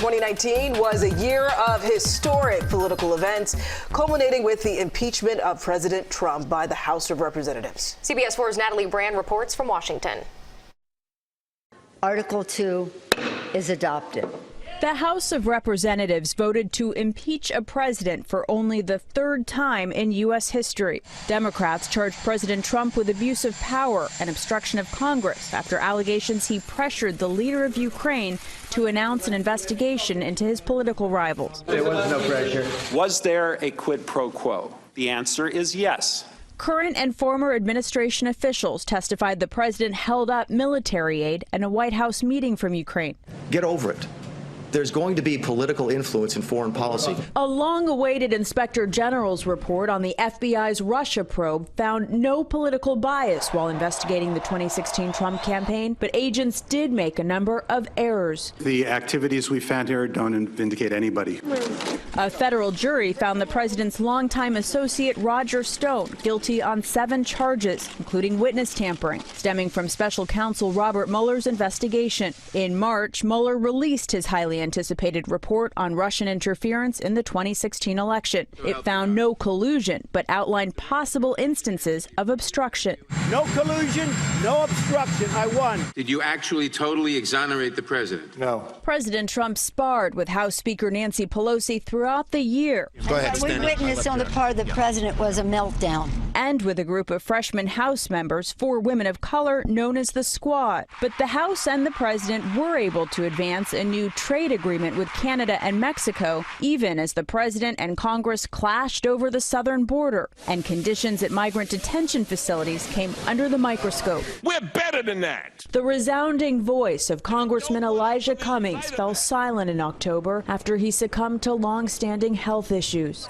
2019 was a year of historic political events, culminating with the impeachment of President Trump by the House of Representatives. CBS 4's Natalie Brand reports from Washington. Article 2 is adopted. The House of Representatives voted to impeach a president for only the third time in U.S. history. Democrats charged President Trump with abuse of power and obstruction of Congress after allegations he pressured the leader of Ukraine to announce an investigation into his political rivals. There was no pressure. Was there a quid pro quo? The answer is yes. Current and former administration officials testified the president held up military aid and a White House meeting from Ukraine. Get over it. There's going to be political influence in foreign policy. A long-awaited Inspector General's report on the FBI's Russia probe found no political bias while investigating the 2016 Trump campaign, but agents did make a number of errors. The activities we found here don't vindicate anybody. A federal jury found the president's longtime associate Roger Stone guilty on 7 charges, including witness tampering, stemming from special counsel Robert Mueller's investigation. In March, Mueller released his highly anticipated report on Russian interference in the 2016 election. It found no collusion, but outlined possible instances of obstruction. No collusion, no obstruction. I won. Did you actually totally exonerate the president? No. President Trump sparred with House Speaker Nancy Pelosi throughout the year. Go ahead. What we witnessed on the part of the president was a meltdown. And with a group of freshman House members, 4 women of color known as the Squad. But the House and the president were able to advance a new trade agreement with Canada and Mexico, even as the president and Congress clashed over the southern border, and conditions at migrant detention facilities came under the microscope. We're better than that. The resounding voice of Congressman Elijah Cummings fell silent in October after he succumbed to long-standing health issues.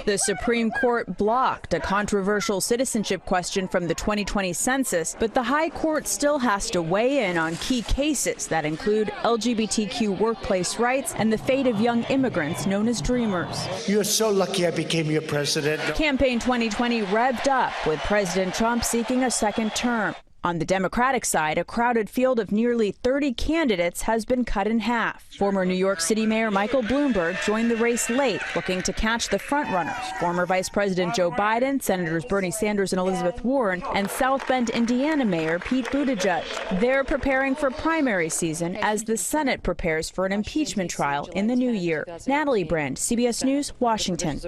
The Supreme Court blocked a controversial citizenship question from the 2020 census, but the High Court still has to weigh in on key cases that include LGBTQ workplace rights and the fate of young immigrants known as Dreamers. You're so lucky I became your president. Campaign 2020 revved up with President Trump seeking a second term. On the Democratic side, a crowded field of nearly 30 candidates has been cut in half. Former New York City Mayor Michael Bloomberg joined the race late, looking to catch the frontrunners, former Vice President Joe Biden, Senators Bernie Sanders and Elizabeth Warren, and South Bend, Indiana Mayor Pete Buttigieg. They're preparing for primary season as the Senate prepares for an impeachment trial in the new year. Natalie Brand, CBS News, Washington.